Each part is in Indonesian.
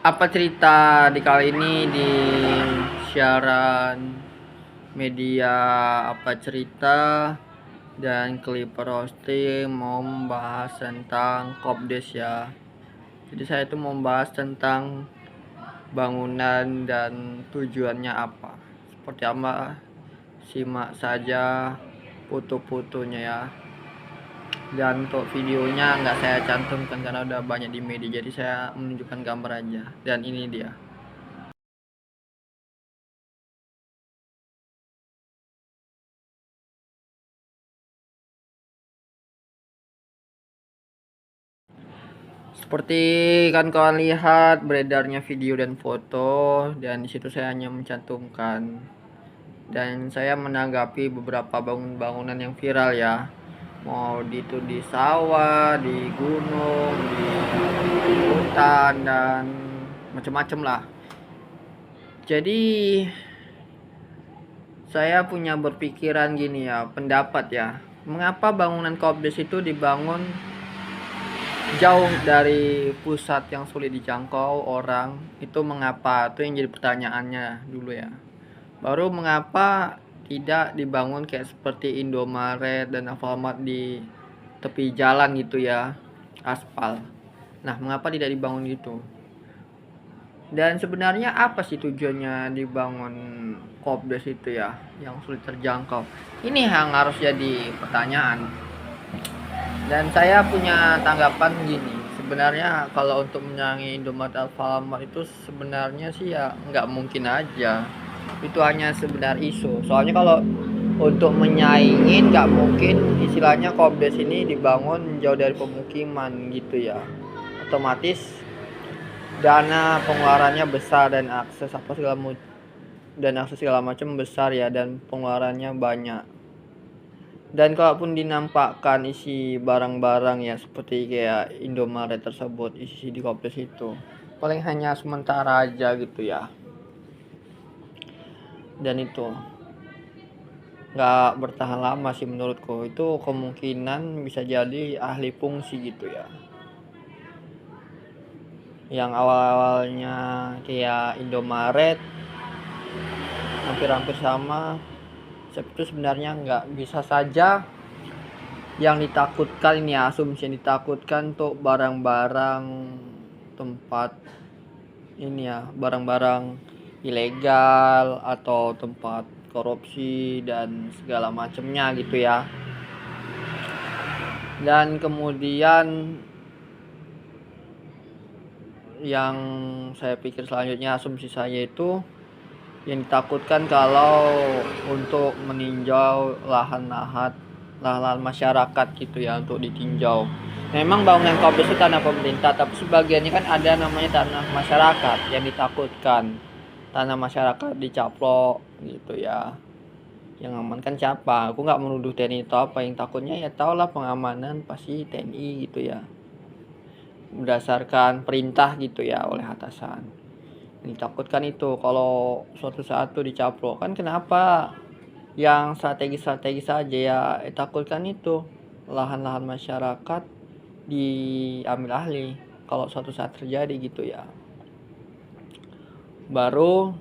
Apa cerita di kali ini di siaran media apa cerita dan Clipper Roasting mau membahas tentang Kopdes ya. Jadi saya itu mau membahas tentang bangunan dan tujuannya apa. Seperti apa? Simak saja foto-fotonya ya. Dan untuk videonya nggak saya cantumkan karena udah banyak di media, jadi saya menunjukkan gambar aja. Dan ini dia. Seperti kan kalian lihat beredarnya video dan foto, dan disitu saya hanya mencantumkan, dan saya menanggapi beberapa bangunan yang viral ya, mau itu di sawah, di gunung, di hutan, dan macam-macam lah. Jadi saya punya berpikiran gini ya, pendapat ya, mengapa bangunan Kopdes itu dibangun jauh dari pusat yang sulit dijangkau orang? Itu mengapa? Itu yang jadi pertanyaannya dulu ya. Baru mengapa tidak dibangun kayak seperti Indomaret dan Alfamart di tepi jalan gitu ya, aspal. Nah, mengapa tidak dibangun gitu? Dan sebenarnya apa sih tujuannya dibangun Kopdes itu ya, yang sulit terjangkau? Ini yang harus jadi pertanyaan. Dan saya punya tanggapan gini, sebenarnya kalau untuk menyaingi Indomaret Alfamart itu sebenarnya sih ya nggak mungkin aja. Itu hanya sebenarnya isu. Soalnya kalau untuk menyaingin nggak mungkin istilahnya Kopdes ini dibangun jauh dari pemukiman gitu ya. Otomatis dana pengeluarannya besar dan akses segala macam besar ya, dan pengeluarannya banyak. Dan kalaupun dinampakkan isi barang-barang ya seperti kayak Indomaret tersebut, isi di Kopdes itu paling hanya sementara aja gitu ya, dan itu nggak bertahan lama sih menurutku. Itu kemungkinan bisa jadi ahli fungsi gitu ya, yang awal-awalnya kayak Indomaret hampir-hampir sama. Itu sebenarnya nggak, bisa saja yang ditakutkan ini ya, asumsi yang ditakutkan untuk barang-barang tempat ini ya, barang-barang ilegal atau tempat korupsi dan segala macamnya gitu ya. Dan kemudian yang saya pikir selanjutnya, asumsi saya itu yang ditakutkan kalau untuk meninjau lahan masyarakat gitu ya, untuk ditinjau. Memang bangunan Kopdes itu tanah pemerintah, tapi sebagiannya kan ada namanya tanah masyarakat yang ditakutkan. Tanah masyarakat dicaplok gitu ya. Yang aman kan siapa? Aku nggak menuduh TNI atau apa, yang takutnya ya tau lah, pengamanan pasti TNI gitu ya. Berdasarkan perintah gitu ya oleh atasan. Ditakutkan itu kalau suatu saat tuh dicaplok kan. Kenapa yang strategis saja ya, takutkan itu lahan-lahan masyarakat diambil alih kalau suatu saat terjadi gitu ya. Baru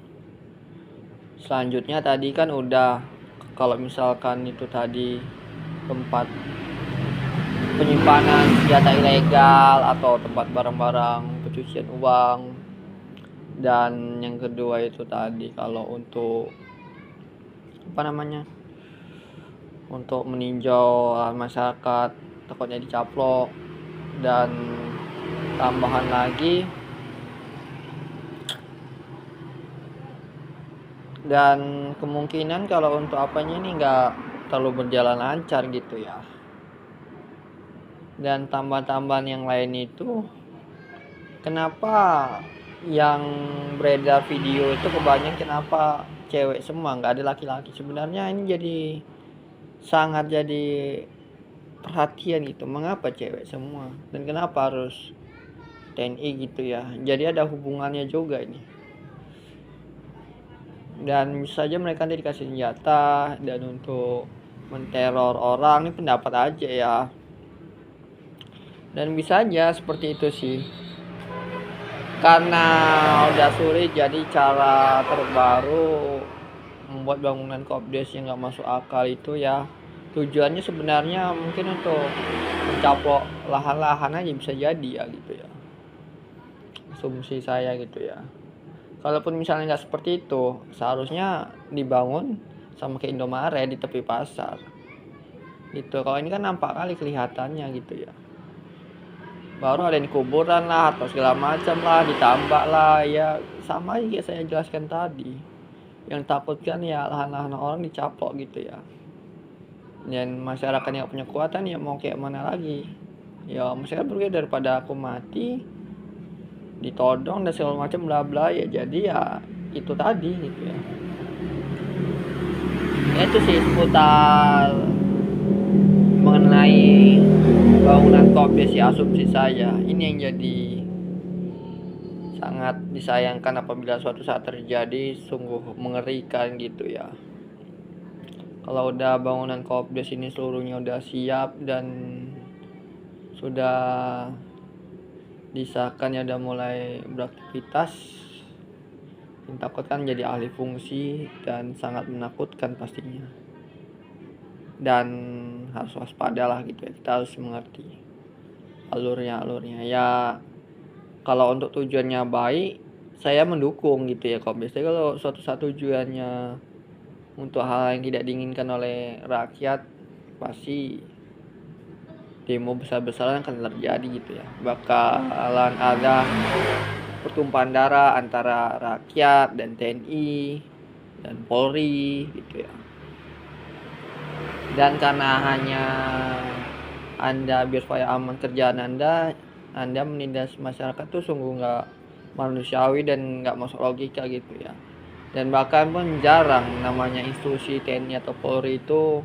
selanjutnya tadi kan udah, kalau misalkan itu tadi tempat penyimpanan senjata ilegal atau tempat barang-barang pencucian uang. Dan yang kedua itu tadi kalau untuk apa namanya, untuk meninjau masyarakat takutnya dicaplok. Dan tambahan lagi, dan kemungkinan kalau untuk apanya ini nggak terlalu berjalan lancar gitu ya. Dan tambahan-tambahan yang lain itu, kenapa yang beredar video itu kebanyakan kenapa cewek semua, nggak ada laki-laki? Sebenarnya ini jadi sangat jadi perhatian gitu, mengapa cewek semua dan kenapa harus TNI gitu ya. Jadi ada hubungannya juga ini, dan bisa saja mereka nanti dikasih senjata dan untuk menteror orang. Ini pendapat aja ya, dan bisa aja seperti itu sih. Karena udah sulit, jadi cara terbaru membuat bangunan kopdes yang nggak masuk akal itu ya, tujuannya sebenarnya mungkin untuk mencaplok lahan-lahan aja, bisa jadi ya gitu ya, asumsi saya gitu ya. Kalaupun misalnya nggak seperti itu, seharusnya dibangun sama kayak Indomaret di tepi pasar gitu. Kalau ini kan nampak kali kelihatannya gitu ya, baru ada yang kuburan lah atau segala macam lah, ditambah lah ya, sama aja kayak saya jelaskan tadi. Yang takutkan ya lahan-lahan orang dicaplok gitu ya, dan masyarakat yang punya kekuatan ya mau kayak mana lagi ya, masyarakat berpikir daripada aku mati ditodong dan segala macam bla bla ya, jadi ya itu tadi gitu ya. Ya itu sih seputar mengenai bangunan kopdes ya, asumsi saya ini yang jadi sangat disayangkan apabila suatu saat terjadi, sungguh mengerikan gitu ya. Kalau udah bangunan kopdes ini seluruhnya udah siap dan sudah disahkan ya, udah mulai beraktivitas, yang takutkan jadi alih fungsi dan sangat menakutkan pastinya. Dan harus waspada lah gitu ya, kita harus mengerti alurnya ya. Kalau untuk tujuannya baik, saya mendukung gitu ya kopdes. Tapi kalau suatu saat tujuannya untuk hal yang tidak diinginkan oleh rakyat, pasti demo besar-besaran akan terjadi gitu ya. Bakalan ada pertumpahan darah antara rakyat dan TNI dan Polri gitu ya. Dan karena hanya Anda biar supaya aman kerjaan Anda menindas masyarakat tuh sungguh nggak manusiawi dan nggak masuk logika gitu ya. Dan bahkan pun jarang namanya institusi TNI atau Polri itu,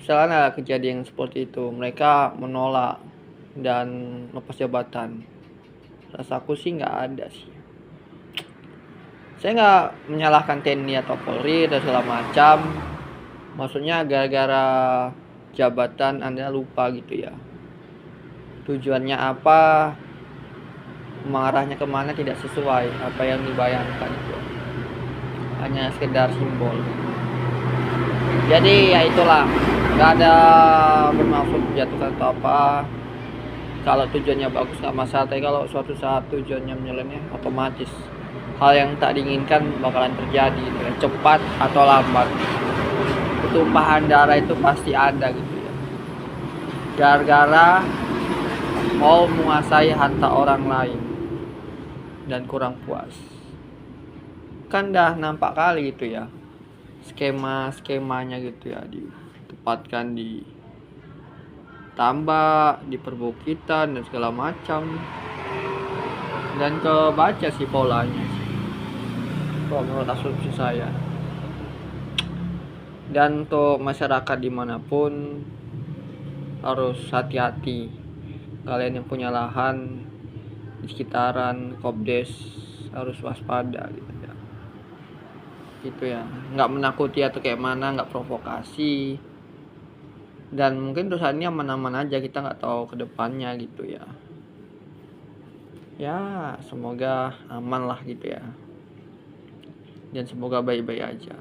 misalnya ada kejadian seperti itu, mereka menolak dan lepas jabatan. Rasaku sih nggak ada sih. Saya nggak menyalahkan TNI atau Polri dan segala macam. Maksudnya gara-gara jabatan Anda lupa gitu ya. Tujuannya apa, mengarahnya kemana tidak sesuai apa yang dibayangkan itu. Hanya sekedar simbol. Jadi ya itulah, nggak ada bermaksud menjatuhkan atau apa. Kalau tujuannya bagus nggak masalah, tapi kalau suatu saat tujuannya menyeleneh, otomatis hal yang tak diinginkan bakalan terjadi gitu ya, cepat atau lambat. Pertumpahan darah itu pasti ada gitu ya, gara-gara mau menguasai harta orang lain dan kurang puas. Kan dah nampak kali gitu ya, skemanya gitu ya, ditempatkan di tambak, di perbukitan dan segala macam. Dan kebaca sih polanya sih, kalau menurut asumsi saya. Dan untuk masyarakat dimanapun harus hati-hati. Kalian yang punya lahan di sekitaran kopdes harus waspada gitu ya. Gitu ya, nggak menakuti atau kayak mana, nggak provokasi. Dan mungkin perusahaannya aman-aman aja, kita nggak tahu ke depannya gitu ya. Ya semoga aman lah gitu ya, dan semoga baik-baik aja.